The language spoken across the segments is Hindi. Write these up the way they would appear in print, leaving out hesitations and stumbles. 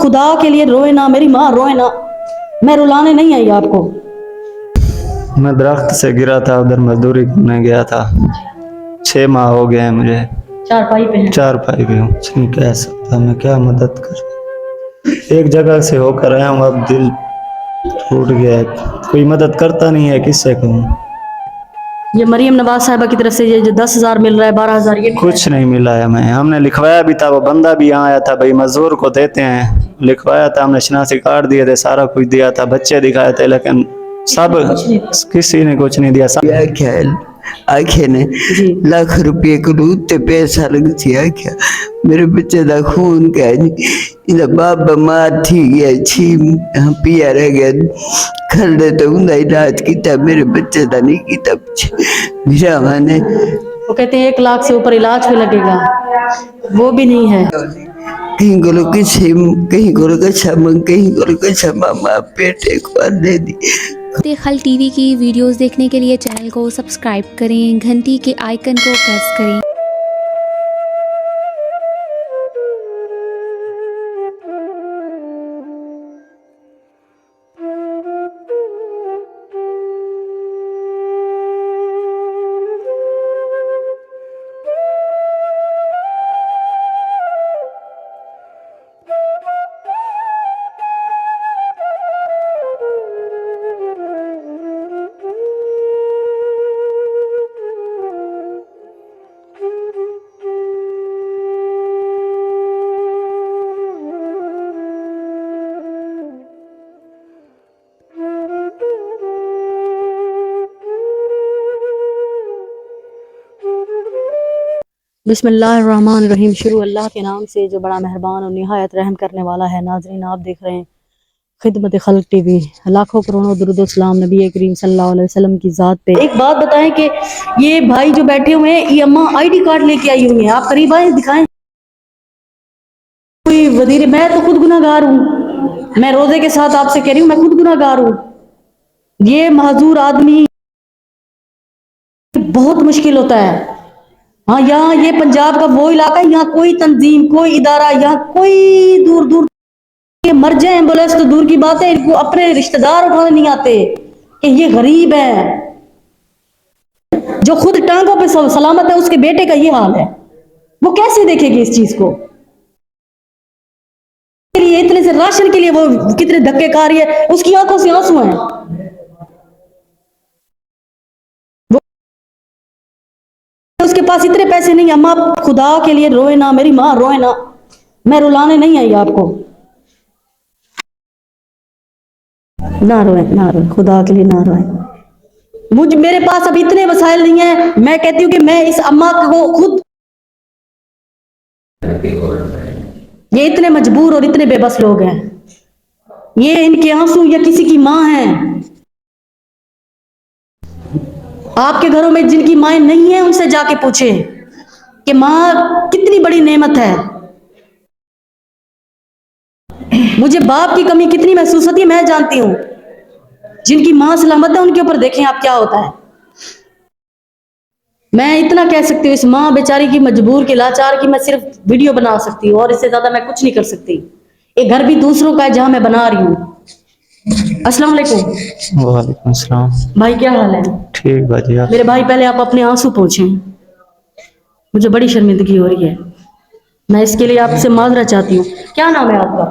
खुदा के लिए रोए ना, मेरी माँ रोए ना, मैं रुलाने नहीं आई आपको। मैं दरख्त से गिरा था, उधर मजदूरी करने गया था। 6 माह हो गए हैं मुझे। चारपाई पे हैं। चारपाई पे हूँ, कुछ नहीं कह सकता मैं, क्या मदद कर। एक जगह से होकर आया हूँ, अब दिल टूट गया है, कोई मदद करता नहीं है, किससे कहूँ। ये मरियम नवाज साहिबा की तरफ से ये जो 10,000 मिल रहा है, 12,000, ये कुछ नहीं मिला है हमें। हमने लिखवाया भी था, वो बंदा भी यहाँ आया था, भाई मजदूर को देते हैं, लिखवाया था हमने, शनाख्ती कार्ड दिए थे, सारा कुछ दिया था, बच्चे दिखाए थे, लेकिन सब किसी ने कुछ नहीं दिया। क्या ख्याल आखे ने लाख रुपये करूँ ते पैसा लग सी आख्या मेरे बच्चे का खून क्या जी, इधर बाप बीमार थी गया, 6 पिया रह गया, खरदे तो उन्हें इलाज किया, मेरे बच्चे का नहीं किया। मेरा माने वो कहते हैं 1 लाख से ऊपर इलाज पे लगेगा, वो भी नहीं है। कहीं को किसी, कहीं को कहीं को मामा पेटे को दे दी। खल टीवी की वीडियोस देखने के लिए चैनल को सब्सक्राइब करें, घंटी के आइकन को प्रेस करें। बिस्मिल्लाहिर्रहमानिर्रहीम। शुरू अल्लाह के नाम से जो बड़ा मेहरबान और निहायत रहम करने वाला है। नाज़रीन, आप देख रहे हैं खिदमत खल्क टीवी। लाखों करोड़ों दुरूद व सलाम नबी करीम सल्लल्लाहु अलैहि वसल्लम की ज़ात पे। एक बात बताएं कि ये भाई जो बैठे हुए हैं, ये अम्मा आईडी कार्ड लेके आई हुई हैं। आप करीब आए, दिखाएं कोई वजीर। मैं तो खुद गुनाहगार हूँ, मैं रोजे के साथ आपसे कह रही हूँ, मैं खुद गुनाहगार हूँ। ये महजूर आदमी बहुत मुश्किल होता है। हाँ, यहाँ ये पंजाब का वो इलाका है, यहाँ कोई तंजीम, कोई इदारा, यहाँ कोई दूर दूर ये मर जाए एम्बुलेंस तो दूर की बात है, इनको अपने रिश्तेदार उठाने नहीं आते कि ये गरीब है। जो खुद टांगों पे सलामत है, उसके बेटे का ये हाल है, वो कैसे देखेगी इस चीज को। इतने से राशन के लिए वो कितने धक्के खा रही है, उसकी आंखों से आंसू हैं। उसके पास इतने पैसे नहीं। अम्मा खुदा के लिए रोए ना, मेरी माँ रोए ना, मैं रुलाने नहीं आई आपको। ना रोए, ना रोए, खुदा के लिए ना रोए। मेरे पास अब इतने वसाइल नहीं है। मैं कहती हूँ कि मैं इस अम्मा को खुद, ये इतने मजबूर और इतने बेबस लोग हैं, ये इनके आंसू या किसी की माँ है। आपके घरों में जिनकी माएँ नहीं है, उनसे जाके पूछे कि माँ कितनी बड़ी नेमत है। मुझे बाप की कमी कितनी महसूस होती है, मैं जानती हूँ। जिनकी माँ सलामत है, उनके ऊपर देखें आप क्या होता है। मैं इतना कह सकती हूँ, इस माँ बेचारी की, मजबूर की, लाचार की मैं सिर्फ वीडियो बना सकती हूँ, और इससे ज्यादा मैं कुछ नहीं कर सकती। ये घर भी दूसरों का है जहां मैं बना रही हूँ। अस्सलाम वालेकुम। वालेकुम सलाम। भाई क्या हाल है? ठीक भाजी। मेरे भाई, पहले आप अपने आंसू पोंछें, मुझे बड़ी शर्मिंदगी हो रही है, मैं इसके लिए आपसे माजरत चाहती हूँ। क्या नाम है आपका?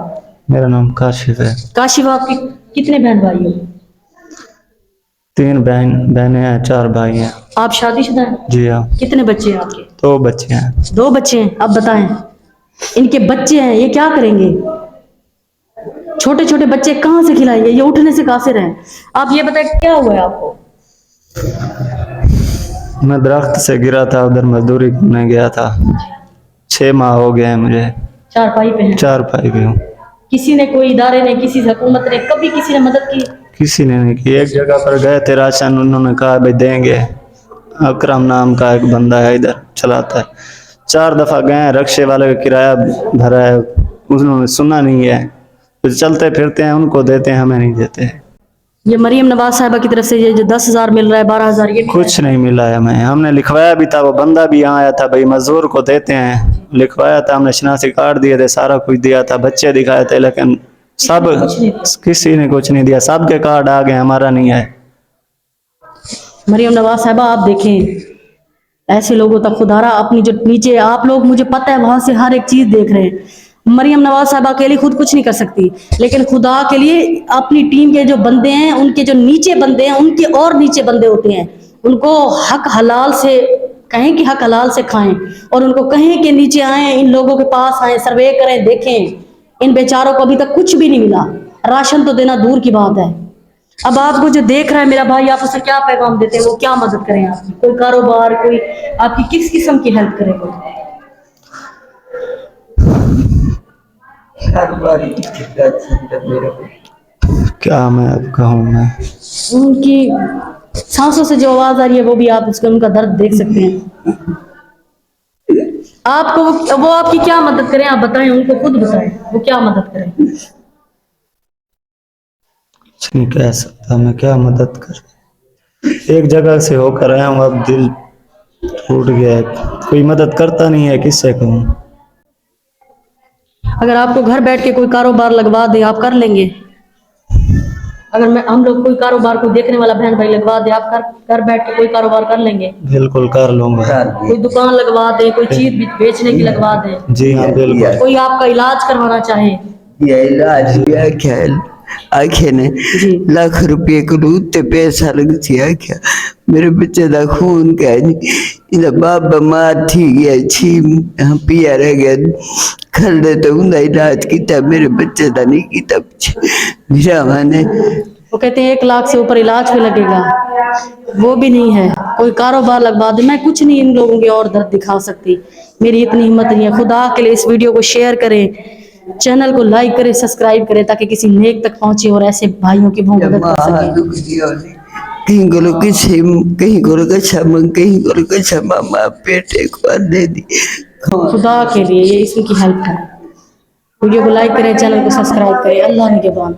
मेरा नाम काशिफ है। काशिफ, आपके कितने बहन भाई हो? 3 बहनें हैं, 4 भाई हैं। आप शादीशुदा हैं? जी हाँ। कितने बच्चे हैं आपके? 2 बच्चे हैं। 2 बच्चे हैं। अब बताएं, इनके बच्चे हैं, ये क्या करेंगे? छोटे छोटे बच्चे कहाँ से खिलाएंगे? ये उठने से कासिर हैं। आप ये बताएं, क्या हुआ है आपको? मैं दरख्त से गिरा था, उधर मजदूरी करने गया था। 6 माह हो गए हैं मुझे। चारपाई पे हैं। चारपाई पे हूँ। किसी ने, कोई इदारे ने, किसी हुकूमत ने, कभी किसी ने मदद की? किसी ने नहीं की। एक जगह पर गए थे राशन, उन्होंने कहा भाई देंगे। अकरम नाम का एक बंदा है, इधर चलाता है। 4 दफा गए, रक्शे वाले का किराया भरा है, उन्होंने सुना नहीं है। तो चलते फिरते हैं, उनको देते हैं, हमें नहीं देते। ये मरियम नवाज साहिबा की तरफ से ये जो 10,000 मिल रहा है, 12,000, ये कुछ नहीं मिला है हमें। हमने लिखवाया भी था, वो बंदा भी यहाँ आया था, भाई मजदूर को देते हैं, लिखवाया था, हमने शनाख्ती कार्ड दिए थे, सारा कुछ दिया था, बच्चे दिखाए थे, लेकिन सब किसी ने कुछ नहीं दिया। सबके कार्ड आ गए, हमारा नहीं है। मरियम नवाज साहिबा आप देखें ऐसे लोगों तक खुदारा अपनी जो नीचे आप लोग मुझे पता है वहां से हर एक चीज देख रहे हैं। मरियम नवाज साहिबा अकेली खुद कुछ नहीं कर सकती, लेकिन खुदा के लिए अपनी टीम के जो बंदे हैं, उनके जो नीचे बंदे हैं, उनके और नीचे बंदे होते हैं, उनको हक हलाल से कहें कि हक हलाल से खाएं, और उनको कहें कि नीचे आए, इन लोगों के पास आए, सर्वे करें, देखें इन बेचारों को अभी तक कुछ भी नहीं मिला। राशन तो देना दूर की बात है। अब आपको जो देख रहा है मेरा भाई, आप उसे क्या पैगाम देते हैं? वो क्या मदद करें आपकी? कोई कारोबार, कोई आपकी किस किस्म की हेल्प करे? कोई हर बार मेरे क्या मैं अब कहूँ? मैं उनकी सांसों से जो आवाज आ रही है वो भी आप उसका उनका दर्द देख सकते हैं। आपको वो आपकी क्या मदद करें? आप बताएं, उनको खुद बताएं वो क्या मदद करें। कुछ नहीं कह सकता मैं, क्या मदद कर। एक जगह से होकर आया हूँ, अब दिल टूट गया है, कोई मदद करता नहीं है, किससे कहूँ? अगर आपको घर बैठ के कोई कारोबार लगवा दे, आप कर लेंगे? अगर हम लोग कोई कारोबार, कोई देखने वाला बहन भाई लगवा दे, आप घर बैठ के कोई कारोबार कर लेंगे? बिल्कुल कर लूंगा। कोई दुकान लगवा दे, कोई चीज बेचने की लगवा दे? जी हाँ बिल्कुल। कोई आपका इलाज करवाना चाहे? ये इलाज भी आख्या आखे ने लाख रुपये करूँ ते पैसा लग सी आख्या मेरे बच्चे का खून कह इधर बाप बीमार थी गया, 6 पिया रह गया, खड़े तो उनका इलाज किया, मेरे बच्चे का नहीं किया। मेरा माने वो कहते हैं 1 लाख से ऊपर इलाज भी लगेगा, वो भी नहीं है। कोई कारोबार लगवा दे। मैं कुछ नहीं इन लोगों के और दर्द दिखा सकती, मेरी इतनी हिम्मत नहीं है। खुदा के लिए इस वीडियो को शेयर करें, चैनल को लाइक करें, सब्सक्राइब करें, ताकि किसी नेक तक पहुंचे और ऐसे भाइयों की बहुत मदद कर सके। कहीं को लोग कहीं को लोग कहीं को लोग मामा पेटे को दे दी। खुदा के लिए ये इसकी हेल्प करें। वीडियो को लाइक करें, चैनल को सब्सक्राइब करें। अल्लाह निगहबान।